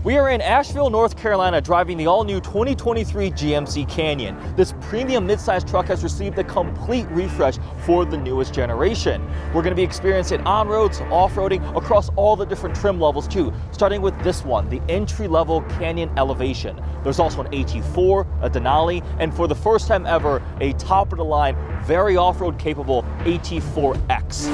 We are in Asheville, North Carolina, driving the all-new 2023 GMC Canyon. This premium midsize truck has received a complete refresh for the newest generation. We're going to be experiencing on-roads, off-roading across all the different trim levels too, starting with this one, the entry-level Canyon Elevation. There's also an AT4, a Denali, and for the first time ever, a top-of-the-line, very off-road capable AT4X.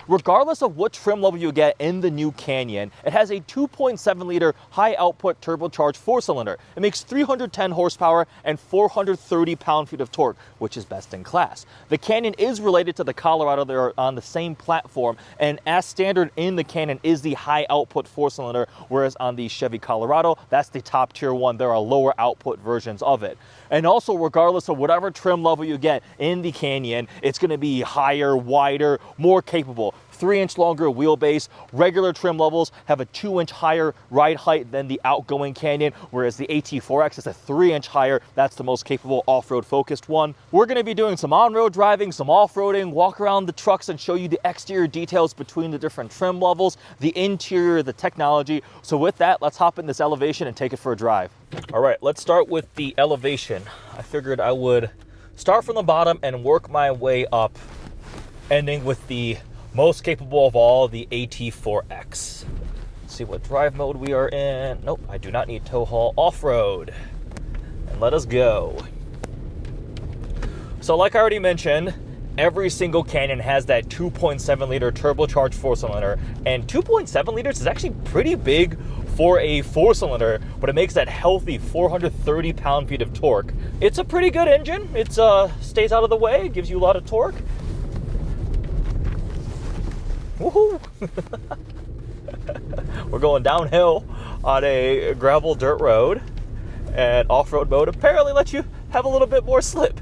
Regardless of what trim level you get in the new Canyon, it has a 2.7 liter high output turbocharged 4-cylinder. It makes 310 horsepower and 430 pound-feet of torque, which is best in class. The Canyon is related to the Colorado. They're on the same platform, and as standard in the Canyon is the high output 4-cylinder, whereas on the Chevy Colorado, that's the top tier one. There are lower output versions of it. And also, regardless of whatever trim level you get in the Canyon, it's going to be higher, wider, more capable. 3-inch longer wheelbase. Regular trim levels have a 2-inch higher ride height than the outgoing Canyon, whereas the AT4X is a 3-inch higher. That's the most capable off-road focused one. We're going to be doing some on-road driving, some off-roading, walk around the trucks and show you the exterior details between the different trim levels, the interior, the technology. So with that, let's hop in this Elevation and take it for a drive. All right, let's start with the Elevation. I figured I would start from the bottom and work my way up, ending with the most capable of all, the AT4X. Let's see what drive mode we are in. Nope, I do not need tow haul. Off-road. And let us go. So like I already mentioned, every single Canyon has that 2.7 liter turbocharged 4-cylinder, and 2.7 liters is actually pretty big for a 4-cylinder, but it makes that healthy 430 pound-feet of torque. It's a pretty good engine. It stays out of the way, gives you a lot of torque. Woohoo! We're going downhill on a gravel dirt road, and off-road mode apparently lets you have a little bit more slip.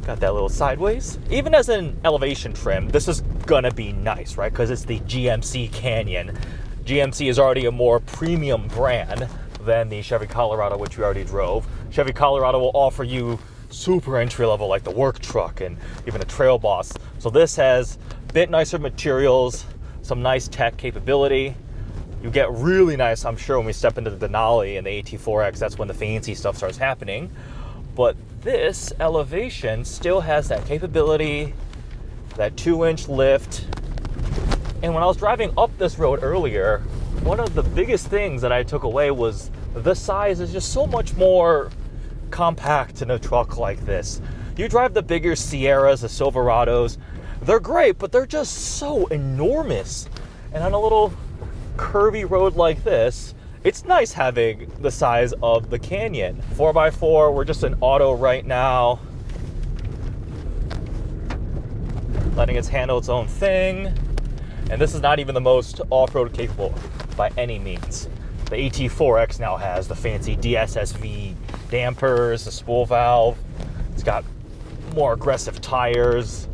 Got that little sideways. Even as an Elevation trim, this is gonna be nice, right? Because it's the GMC Canyon. GMC is already a more premium brand than the Chevy Colorado, which we already drove. Chevy Colorado will offer you super entry level, like the work truck and even a Trail Boss. So this has a bit nicer materials, some nice tech capability. You get really nice, I'm sure, when we step into the Denali and the AT4X, that's when the fancy stuff starts happening. But this Elevation still has that capability, that 2-inch lift. And when I was driving up this road earlier, one of the biggest things that I took away was the size is just so much more compact in a truck like this. You drive the bigger Sierras, the Silverados, they're great, but they're just so enormous. And on a little curvy road like this, it's nice having the size of the Canyon. 4x4, we're just in auto right now. Letting it handle its own thing. And this is not even the most off-road capable by any means. The AT4X now has the fancy DSSV dampers, the spool valve. It's got more aggressive tires,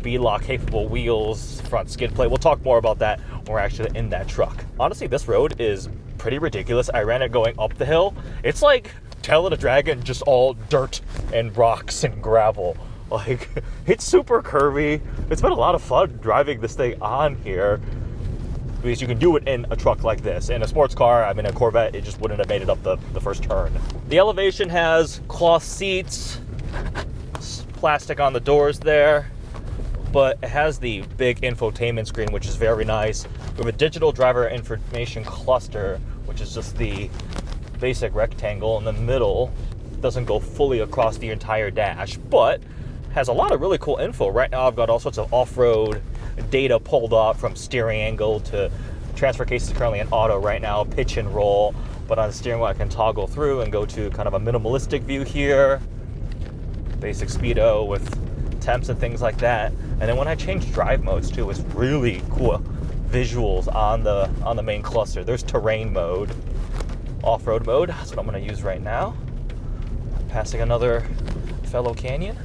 B-lock capable wheels, front skid plate. We'll talk more about that when we're actually in that truck. Honestly, this road is pretty ridiculous. I ran it going up the hill. It's like Tail of the Dragon, just all dirt and rocks and gravel. Like, it's super curvy. It's been a lot of fun driving this thing on here, because you can do it in a truck like this. In a sports car, I mean a Corvette, it just wouldn't have made it up the first turn. The Elevation has cloth seats, plastic on the doors there, but it has the big infotainment screen, which is very nice. We have a digital driver information cluster, which is just the basic rectangle in the middle. It doesn't go fully across the entire dash, but has a lot of really cool info. Right now I've got all sorts of off-road data pulled up, from steering angle to transfer case is currently in auto right now, pitch and roll, but on the steering wheel I can toggle through and go to kind of a minimalistic view here, basic speedo with temps and things like that. And then when I change drive modes too, it's really cool visuals on the main cluster. There's terrain mode, off-road mode. That's what I'm going to use right now. Passing another fellow Canyon.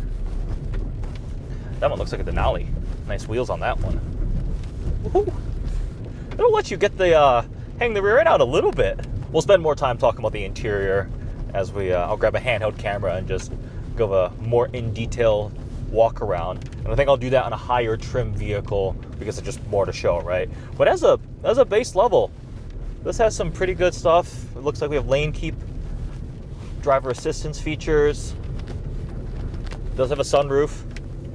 That one looks like a Denali. Nice wheels on that one. Woohoo! It'll let you get the hang the rear end out a little bit. We'll spend more time talking about the interior as we. I'll grab a handheld camera and just give a more in detail walk around. And I think I'll do that on a higher trim vehicle because it's just more to show, right? But as a base level, this has some pretty good stuff. It looks like we have lane keep, driver assistance features. It does have a sunroof.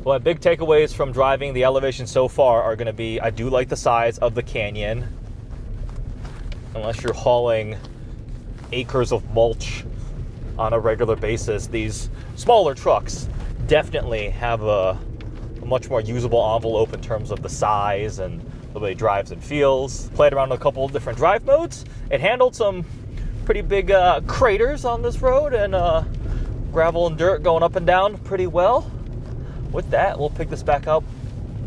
Well, my big takeaways from driving the Elevation so far are going to be, I do like the size of the Canyon. Unless you're hauling acres of mulch on a regular basis, these smaller trucks definitely have a much more usable envelope in terms of the size and the way it drives and feels. Played around with a couple of different drive modes. It handled some pretty big craters on this road and gravel and dirt going up and down pretty well. With that, we'll pick this back up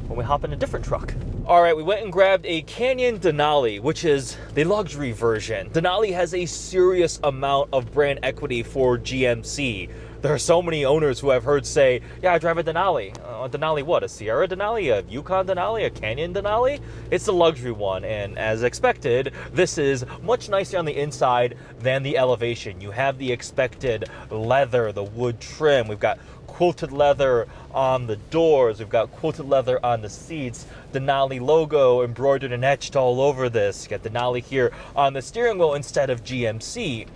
when we hop in a different truck. All right, we went and grabbed a Canyon Denali, which is the luxury version. Denali has a serious amount of brand equity for GMC. There are so many owners who I've heard say, yeah, I drive a Denali. A Denali what? A Sierra Denali? A Yukon Denali? A Canyon Denali? It's the luxury one, and as expected, this is much nicer on the inside than the Elevation. You have the expected leather, the wood trim. We've got quilted leather on the doors. We've got quilted leather on the seats. Denali logo embroidered and etched all over this. You got Denali here on the steering wheel instead of GMC.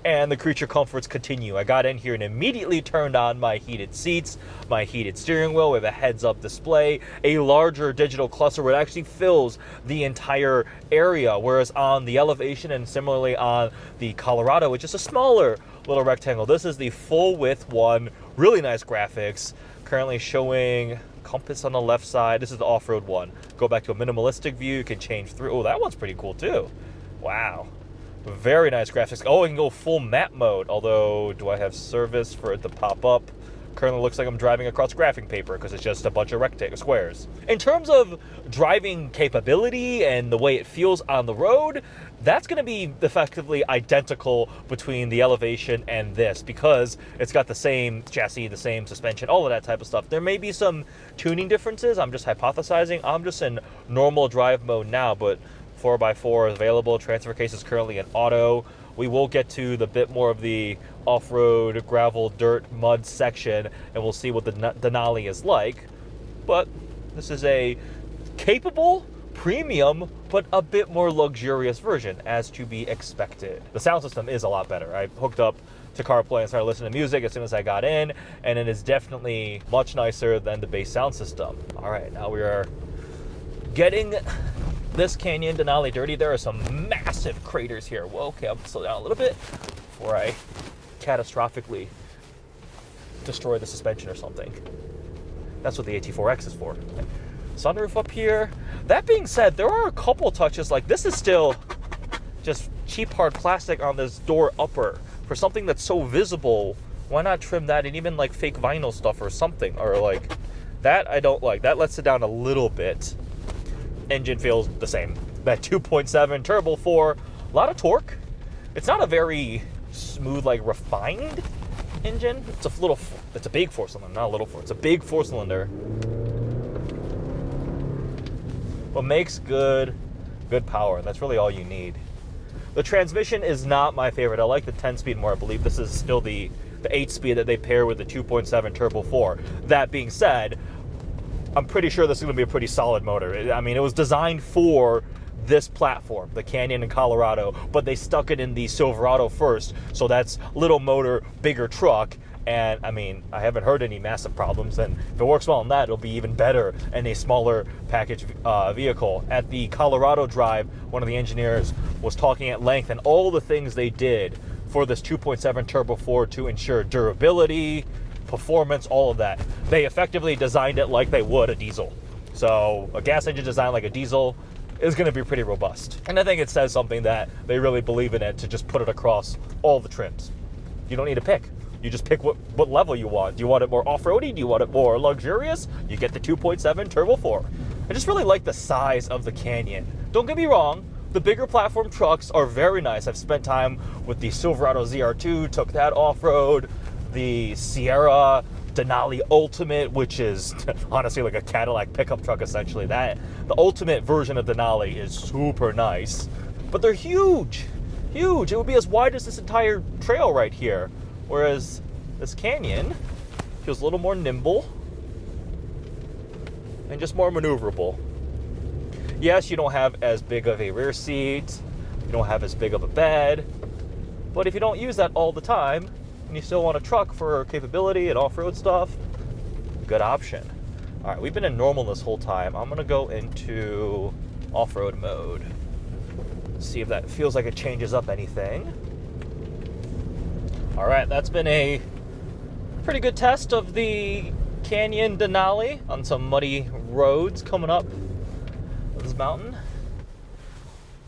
And the creature comforts continue. I got in here and immediately turned on my heated seats, my heated steering wheel with a heads-up display, a larger digital cluster where it actually fills the entire area, whereas on the Elevation and similarly on the Colorado, it's just a smaller little rectangle. This is the full-width one, really nice graphics, currently showing compass on the left side. This is the off-road one. Go back to a minimalistic view, you can change through. Oh, that one's pretty cool too. Wow. Very nice graphics. Oh, I can go full map mode. Although, do I have service for it to pop up? Currently looks like I'm driving across graphing paper because it's just a bunch of rectangle squares. In terms of driving capability and the way it feels on the road, that's going to be effectively identical between the Elevation and this because it's got the same chassis, the same suspension, all of that type of stuff. There may be some tuning differences. I'm just hypothesizing. I'm just in normal drive mode now, but 4x4 is available. Transfer case is currently in auto. We will get to the bit more of the off-road, gravel, dirt, mud section, and we'll see what the Denali is like. But this is a capable, premium, but a bit more luxurious version, as to be expected. The sound system is a lot better. I hooked up to CarPlay and started listening to music as soon as I got in, and it is definitely much nicer than the base sound system. All right, now we are getting this Canyon Denali dirty. There are some massive craters here. Whoa, okay, I'll slow down a little bit before I catastrophically destroy the suspension or something. That's what the AT4X is for. Sunroof up here. That being said, there are a couple touches, like this is still just cheap hard plastic on this door upper. For something that's so visible, why not trim that and even like fake vinyl stuff or something? Or like, that I don't like. That lets it down a little bit. Engine feels the same. That 2.7 turbo 4, a lot of torque. It's not a very smooth, like refined engine. It's a big 4-cylinder, not a little 4. It's a big 4-cylinder. But makes good power. That's really all you need. The transmission is not my favorite. I like the 10-speed more. I believe this is still the 8-speed that they pair with the 2.7 turbo 4. That being said, I'm pretty sure this is going to be a pretty solid motor. I mean, it was designed for this platform, the Canyon and Colorado, but they stuck it in the Silverado first, so that's little motor, bigger truck, and I mean, I haven't heard any massive problems, and if it works well on that, it'll be even better in a smaller package vehicle. At the Colorado Drive, one of the engineers was talking at length and all the things they did for this 2.7 turbo 4 to ensure durability, performance, all of that. They effectively designed it like they would a diesel. So a gas engine designed like a diesel is going to be pretty robust. And I think it says something that they really believe in it to just put it across all the trims. You don't need to pick. You just pick what level you want. Do you want it more off-roady? Do you want it more luxurious? You get the 2.7 turbo 4. I just really like the size of the Canyon. Don't get me wrong, the bigger platform trucks are very nice. I've spent time with the Silverado ZR2, took that off-road. The Sierra Denali Ultimate, which is honestly like a Cadillac pickup truck essentially. The ultimate version of Denali is super nice, but they're huge. Huge. It would be as wide as this entire trail right here, whereas this Canyon feels a little more nimble and just more maneuverable. Yes, you don't have as big of a rear seat, you don't have as big of a bed, but if you don't use that all the time and you still want a truck for capability and off-road stuff, good option. All right, we've been in normal this whole time. I'm gonna go into off-road mode. See if that feels like it changes up anything. All right, that's been a pretty good test of the Canyon Denali on some muddy roads coming up this mountain.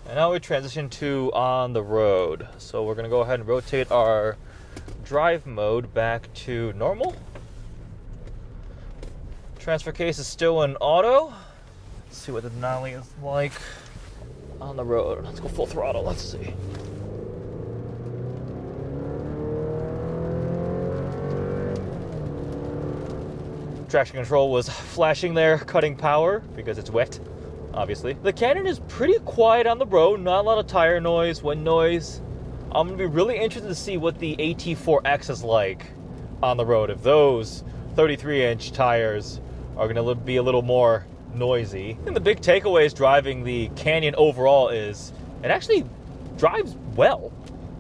And now we transition to on the road. So we're gonna go ahead and rotate our drive mode back to normal. Transfer case is still in auto. Let's see what the Denali is like on the road. Let's go full throttle. Let's see. Traction control was flashing there, cutting power because it's wet, obviously. The Canyon is pretty quiet on the road, not a lot of tire noise, wind noise. I'm gonna be really interested to see what the AT4X is like on the road. If those 33-inch tires are gonna be a little more noisy. And the big takeaways driving the Canyon overall is it actually drives well.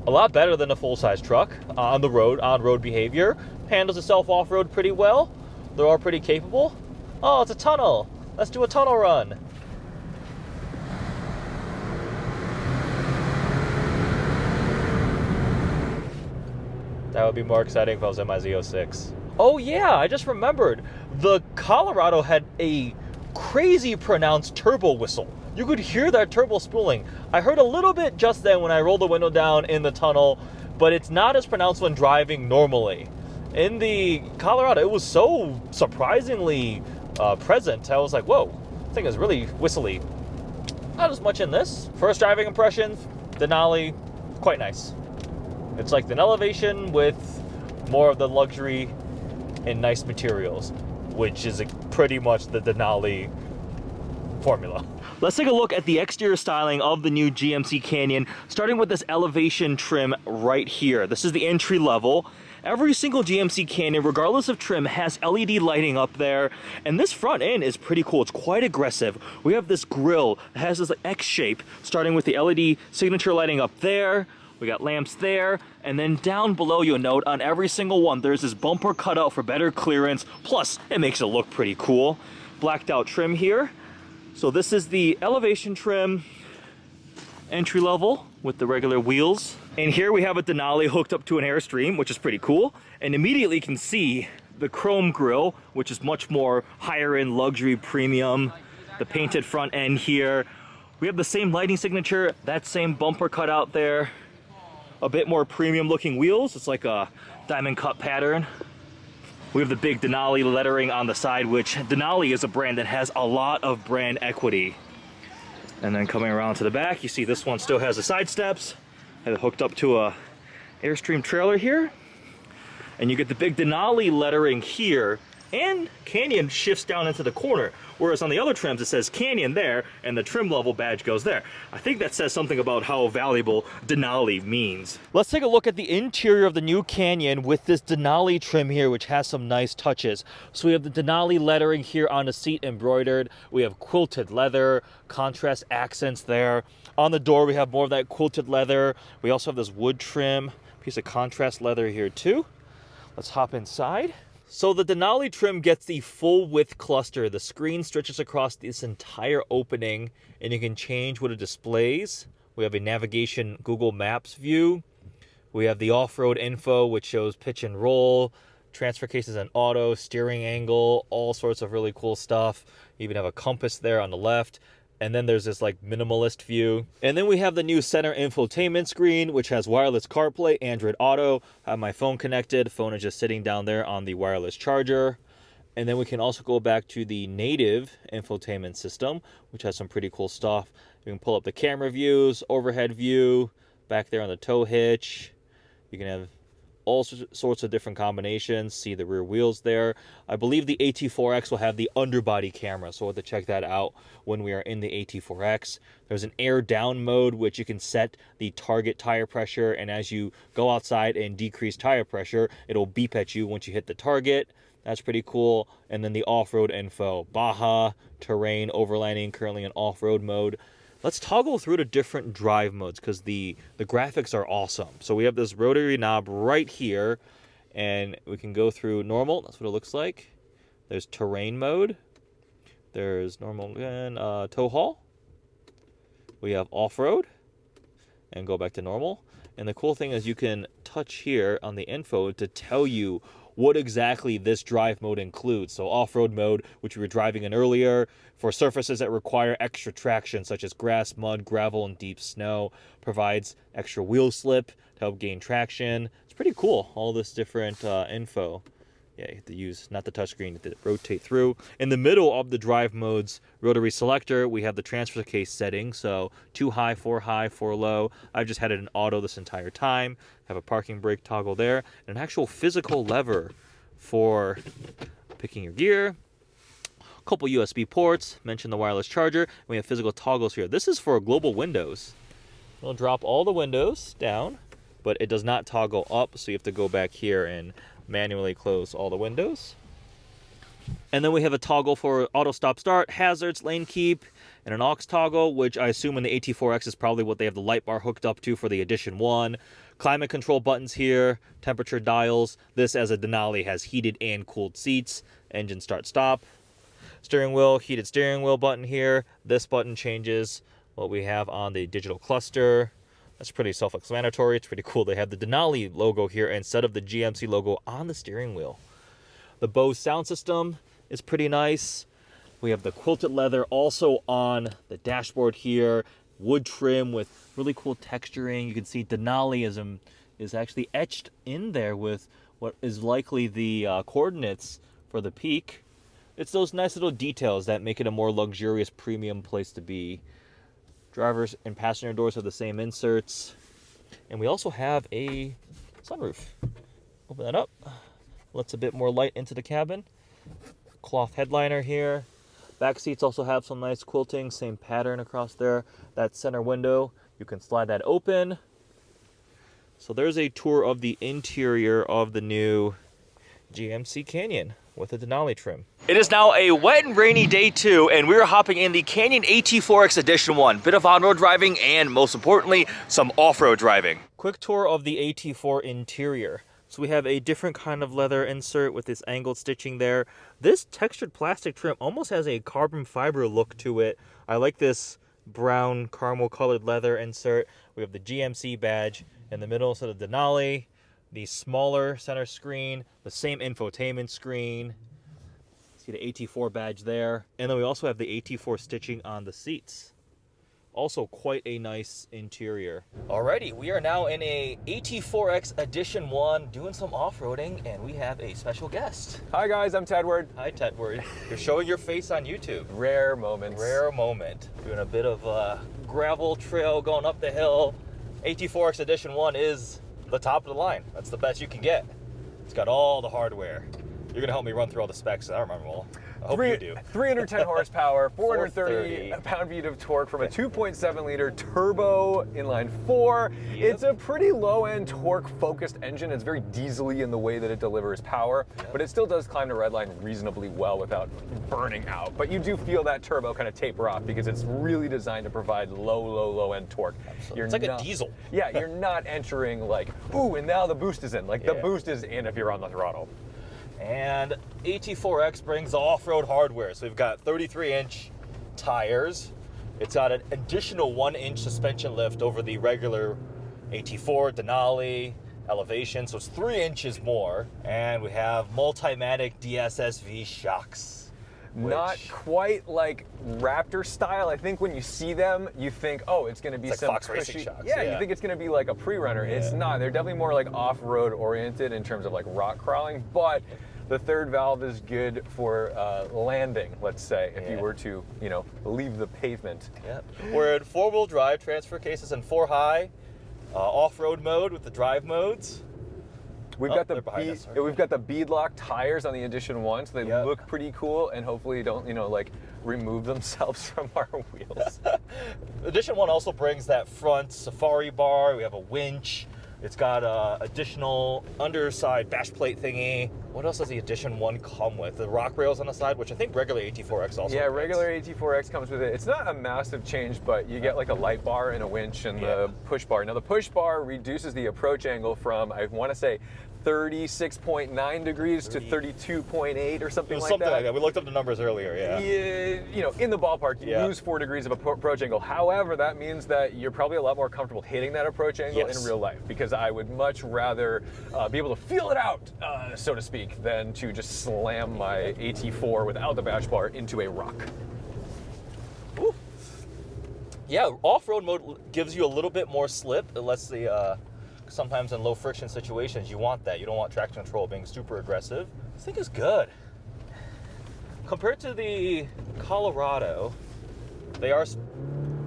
A lot better than a full-size truck on the road, on-road behavior. Handles itself off-road pretty well. They're all pretty capable. Oh, it's a tunnel. Let's do a tunnel run. That would be more exciting if I was in my Z06. Oh yeah, I just remembered. The Colorado had a crazy pronounced turbo whistle. You could hear that turbo spooling. I heard a little bit just then when I rolled the window down in the tunnel, but it's not as pronounced when driving normally. In the Colorado, it was so surprisingly present. I was like, whoa, this thing is really whistly. Not as much in this. First driving impressions, Denali, quite nice. It's like an Elevation with more of the luxury and nice materials, which is pretty much the Denali formula. Let's take a look at the exterior styling of the new GMC Canyon, starting with this Elevation trim right here. This is the entry level. Every single GMC Canyon, regardless of trim, has LED lighting up there, and this front end is pretty cool. It's quite aggressive. We have this grille that has this X shape, starting with the LED signature lighting up there. We got lamps there, and then down below, you'll note on every single one, there's this bumper cutout for better clearance. Plus, it makes it look pretty cool. Blacked out trim here. So this is the Elevation trim, entry level with the regular wheels. And here we have a Denali hooked up to an Airstream, which is pretty cool. And immediately you can see the chrome grille, which is much more higher end luxury premium. The painted front end here. We have the same lighting signature, that same bumper cutout there. A bit more premium looking wheels. It's like a diamond cut pattern. We have the big Denali lettering on the side, which Denali is a brand that has a lot of brand equity. And then coming around to the back, you see this one still has the side steps. And hooked up to a Airstream trailer here. And you get the big Denali lettering here, and Canyon shifts down into the corner. Whereas on the other trims it says Canyon there, and the trim level badge goes there. I think that says something about how valuable Denali means. Let's take a look at the interior of the new Canyon with this Denali trim here, which has some nice touches. So we have the Denali lettering here on the seat embroidered. We have quilted leather, contrast accents there. On the door, we have more of that quilted leather. We also have this wood trim, piece of contrast leather here too. Let's hop inside. So the Denali trim gets the full width cluster. The screen stretches across this entire opening, and you can change what it displays. We have a navigation Google Maps view. We have the off-road info, which shows pitch and roll, transfer cases and auto, steering angle, all sorts of really cool stuff. You even have a compass there on the left. And then there's this like minimalist view. And then we have the new center infotainment screen, which has wireless CarPlay, Android Auto. I have my phone connected. Phone is just sitting down there on the wireless charger. And then we can also go back to the native infotainment system, which has some pretty cool stuff. You can pull up the camera views, overhead view, back there on the tow hitch. You can have all sorts of different combinations. See the rear wheels there. I believe the AT4X will have the underbody camera, so we'll have to check that out when we are in the AT4X. There's an air down mode, which you can set the target tire pressure, and as you go outside and decrease tire pressure, it'll beep at you once you hit the target. That's pretty cool. And then the off-road info. Baja, terrain, overlanding, currently in off-road mode. Let's toggle through the different drive modes because the graphics are awesome. So we have this rotary knob right here, and we can go through normal. That's what it looks like. There's terrain mode. There's normal again, tow haul. We have off-road, and go back to normal. And the cool thing is you can touch here on the info to tell you what exactly this drive mode includes. So off-road mode, which we were driving in earlier, for surfaces that require extra traction, such as grass, mud, gravel, and deep snow, provides extra wheel slip to help gain traction. It's pretty cool, all this different info. Yeah, you have to use, not the touchscreen, to rotate through. In the middle of the drive modes rotary selector, we have the transfer case setting. So 2 high, 4 low. I've just had it in auto this entire time. Have a parking brake toggle there. And an actual physical lever for picking your gear. A couple USB ports, mentioned the wireless charger. We have physical toggles here. This is for global windows. It'll drop all the windows down, but it does not toggle up, so you have to go back here and manually close all the windows. And then we have a toggle for auto stop start, hazards, lane keep, and an aux toggle, which I assume in the AT4X is probably what they have the light bar hooked up to for the Edition 1. Climate control buttons here, temperature dials. This, as a Denali, has heated and cooled seats, engine start stop. Steering wheel, heated steering wheel button here. This button changes what we have on the digital cluster. That's pretty self-explanatory. It's pretty cool. They have the Denali logo here instead of the GMC logo on the steering wheel. The Bose sound system is pretty nice. We have the quilted leather also on the dashboard here. Wood trim with really cool texturing. You can see Denali is actually etched in there with what is likely the coordinates for the peak. It's those nice little details that make it a more luxurious premium place to be. Drivers and passenger doors have the same inserts. And we also have a sunroof. Open that up. Lets a bit more light into the cabin. Cloth headliner here. Back seats also have some nice quilting, same pattern across there. That center window, you can slide that open. So there's a tour of the interior of the new GMC Canyon with a Denali trim. It is now a wet and rainy day 2, and we're hopping in the Canyon AT4X Edition 1. Bit of on-road driving and, most importantly, some off-road driving. Quick tour of the AT4 interior. So we have a different kind of leather insert with this angled stitching there. This textured plastic trim almost has a carbon fiber look to it. I like this brown caramel colored leather insert. We have the GMC badge in the middle, so the Denali. The smaller center screen, the same infotainment screen. See the AT4 badge there. And then we also have the AT4 stitching on the seats. Also quite a nice interior. Alrighty, we are now in a AT4X Edition 1 doing some off-roading, and we have a special guest. Hi guys, I'm Tedward. Hi Tedward. You're showing your face on YouTube. Rare moments. Rare moment. Doing a bit of a gravel trail going up the hill. AT4X Edition 1 is the top of the line. That's the best you can get. It's got all the hardware. You're gonna help me run through all the specs. I don't remember them all. I hope you do. 310 horsepower, 430 pound-feet of torque from a 2.7 liter turbo inline 4. Yep. It's a pretty low-end torque-focused engine. It's very diesel-y in the way that it delivers power, but it still does climb the red line reasonably well without burning out. But you do feel that turbo kind of taper off because it's really designed to provide low-end torque. It's like a diesel. Yeah, you're not entering like, ooh, and now the boost is in. Like the boost is in if you're on the throttle. And AT4X brings off-road hardware. So we've got 33-inch tires. It's got an additional 1-inch suspension lift over the regular AT4, Denali, Elevation. So it's 3 inches more. And we have Multimatic DSSV shocks. Not quite like Raptor style. I think when you see them, you think, oh, it's going to be like some Fox cushy, racing shocks. Yeah, you think it's going to be like a pre-runner. Yeah. It's not. They're definitely more like off-road oriented in terms of like rock crawling, but the third valve is good for landing, let's say, if you were to, you know, leave the pavement. Yep. We're in 4-wheel drive transfer cases and 4 high, off-road mode with the drive modes. We've Oh, got they're the behind us, sorry. we've got the beadlock tires on the Edition 1, so they Yep. look pretty cool and hopefully don't, you know, like remove themselves from our wheels. Edition 1 also brings that front safari bar. We have a winch. It's got a additional underside bash plate thingy. What else does the Edition 1 come with? The rock rails on the side, which I think regular AT4X also Yeah, gets. regular AT4X comes with it. It's not a massive change, but you get like a light bar and a winch and Yeah. the push bar. Now the push bar reduces the approach angle from, I want to say, 36.9 degrees to 32.8 or It something was like something that. like that. We looked up the numbers earlier, yeah. You know, in the ballpark, you Yeah. lose 4 degrees of approach angle. However, that means that you're probably a lot more comfortable hitting that approach angle Yes. in real life, because I would much rather be able to feel it out, so to speak, than to just slam my AT4 without the bash bar into a rock. Ooh. Yeah, off-road mode gives you a little bit more slip. It lets the, sometimes in low friction situations, you want that. You don't want traction control being super aggressive. This thing is good. Compared to the Colorado, they are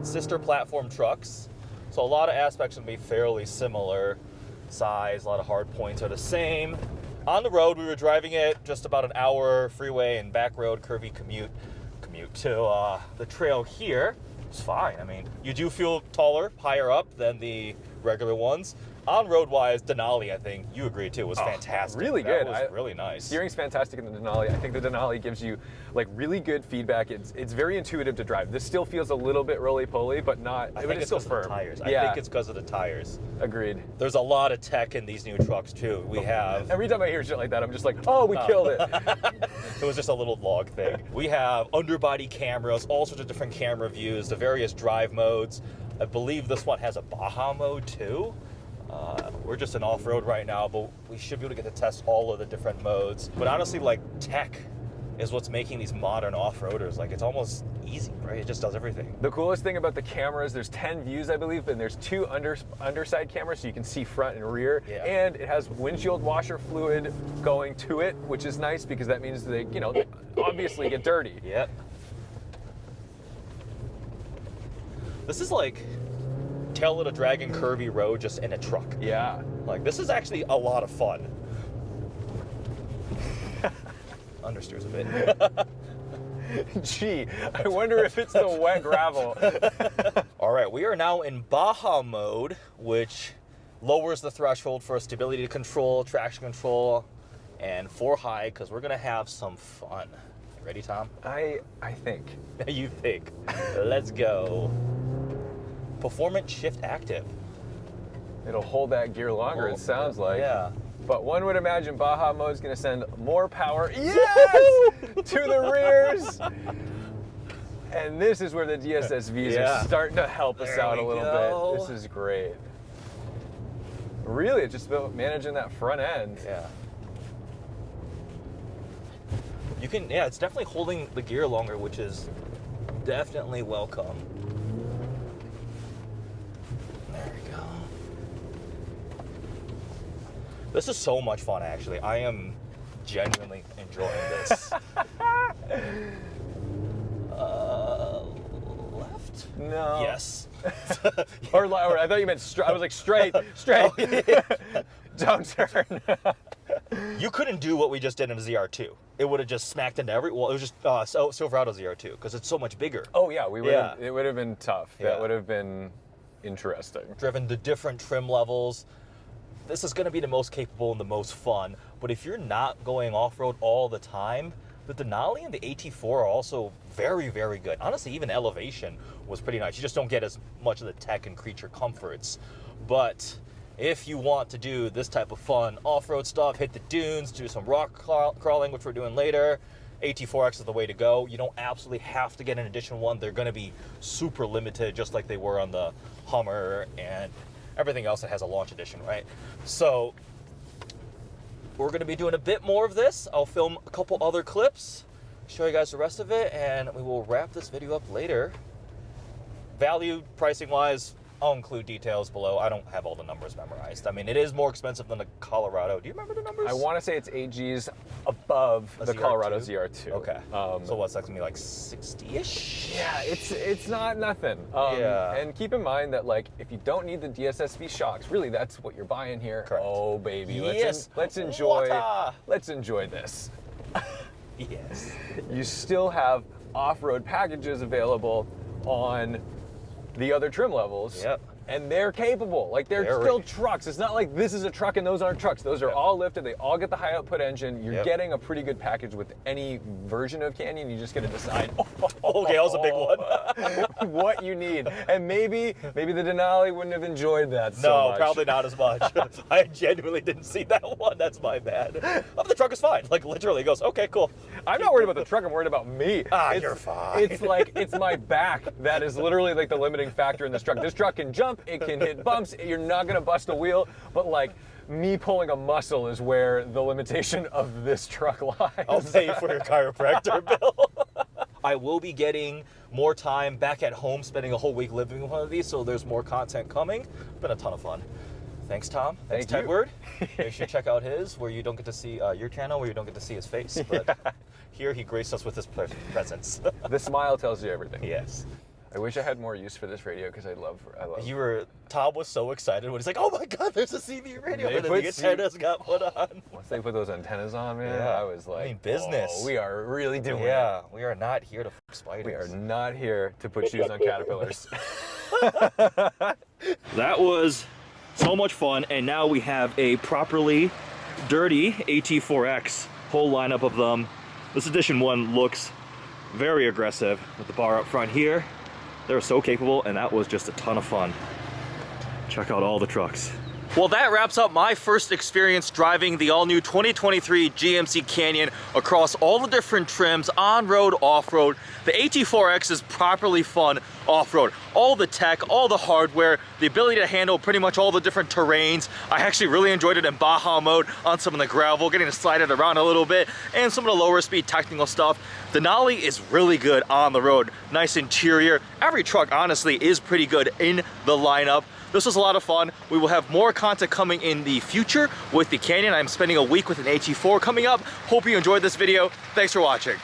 sister platform trucks. So a lot of aspects would be fairly similar. Size, a lot of hard points are the same. On the road, we were driving it just about an hour freeway and back road curvy commute to the trail here. It's fine. I mean, you do feel taller, higher up than the regular ones. On road wise, Denali, I think you agree too, was fantastic. really That good. was really nice. Steering's fantastic in the Denali. I think the Denali gives you like really good feedback. It's very intuitive to drive. This still feels a little bit roly-poly, but not. I but think it's still because firm. of the tires. Yeah, I think it's because of the tires. agreed. There's a lot of tech in these new trucks too. We have. Every time I hear shit like that, I'm just like, oh, we killed it. It was just a little log thing. We have underbody cameras, all sorts of different camera views, the various drive modes. I believe this one has a Baja mode too. We're just in off-road right now, but we should be able to get to test all of the different modes. But honestly, like, tech is what's making these modern off-roaders, like, it's almost easy, right? It just does everything. The coolest thing about the cameras, there's 10 views, I believe, and there's 2 underside cameras, so you can see front and rear. Yeah. And it has windshield washer fluid going to it, which is nice because that means they, you know, they obviously get dirty. Yep. This is like tail of a dragon curvy road just in a truck. Yeah. Like, this is actually a lot of fun. Understeers a bit. Gee, I wonder if it's the wet gravel. All right, we are now in Baja mode, which lowers the threshold for stability control, traction control, and for high, because we're gonna have some fun. Ready, Tom? I think. You think? Let's go. Performance shift active. It'll hold that gear longer, it sounds like. Yeah. But one would imagine Baja mode's gonna send more power, yes, to the rears. And this is where the DSSVs Yeah. are starting to help us There out a we little go. bit. This is great. Really, it's just about managing that front end. Yeah. You can, yeah, it's definitely holding the gear longer, which is definitely welcome. There we go. This is so much fun, actually. I am genuinely enjoying this. Left? No. Yes. Or I thought you meant straight. I was like, straight. Oh, yeah. Don't turn. You couldn't do what we just did in a ZR2. It would have just smacked into every. Well, it was just Silverado ZR2 because it's so much bigger. Oh yeah, we would. Yeah. It would have been tough. Yeah. That would have been interesting. Driven to different trim levels. This is going to be the most capable and the most fun. But if you're not going off-road all the time, the Denali and the AT4 are also very, very good. Honestly, even Elevation was pretty nice. You just don't get as much of the tech and creature comforts. But if you want to do this type of fun off-road stuff, hit the dunes, do some rock crawling, which we're doing later, AT4X is the way to go. You don't absolutely have to get an Edition 1. They're going to be super limited, just like they were on the Hummer and everything else that has a launch edition, right? So we're going to be doing a bit more of this. I'll film a couple other clips, show you guys the rest of it, and we will wrap this video up later. Value, pricing-wise, I'll include details below. I don't have all the numbers memorized. I mean, it is more expensive than the Colorado. Do you remember the numbers? I want to say it's 8 Gs. above the ZR2? Colorado ZR2. Okay. So what's that gonna be, like 60-ish? Yeah, it's not nothing. Yeah. And keep in mind that, like, if you don't need the DSSV shocks, really that's what you're buying here. Correct. Oh baby, Yes. let's enjoy. Water. Let's enjoy this. Yes. You still have off-road packages available on the other trim levels. Yep. And they're capable. Like, they're still trucks. It's not like this is a truck and those aren't trucks. Those are all lifted. They all get the high output engine. You're getting a pretty good package with any version of Canyon. You just got to decide. Okay, that was a big one. What you need. And maybe the Denali wouldn't have enjoyed that so No, much. probably not as much. I genuinely didn't see that one. That's my bad. The truck is fine. Like, literally goes, okay, cool. I'm not worried about the truck. I'm worried about me. You're fine. It's like, it's my back that is literally like the limiting factor in this truck. This truck can jump. It can hit bumps. You're not gonna bust a wheel, but like me pulling a muscle is where the limitation of this truck lies. I'll pay for your chiropractor bill. I will be getting more time back at home, spending a whole week living with one of these, so there's more content coming. Been a ton of fun. Thanks, Tom. Thanks, Thank you. Tedward. Make sure you check out his, where you don't get to see your channel, where you don't get to see his face, but here he graced us with his presence. The smile tells you everything. Yes. I wish I had more use for this radio because I love. Tom was so excited when he's like, oh my God, there's a CV radio. They And then put the antennas got put on. Once they put those antennas on, man, Yeah. I was like, I mean, business. Oh, we are really doing it. Yeah, we are not here to fuck spiders. We are not here to put shoes on caterpillars. That was so much fun, and now we have a properly dirty AT4X, whole lineup of them. This edition one looks very aggressive with the bar up front here. They're so capable, and that was just a ton of fun. Check out all the trucks. Well, that wraps up my first experience driving the all-new 2023 GMC Canyon across all the different trims, on-road, off-road. The AT4X is properly fun off-road. All the tech, all the hardware, the ability to handle pretty much all the different terrains. I actually really enjoyed it in Baja mode on some of the gravel, getting to slide it around a little bit, and some of the lower speed technical stuff. Denali is really good on the road. Nice interior. Every truck, honestly, is pretty good in the lineup. This was a lot of fun. We will have more content coming in the future with the Canyon. I'm spending a week with an AT4 coming up. Hope you enjoyed this video. Thanks for watching.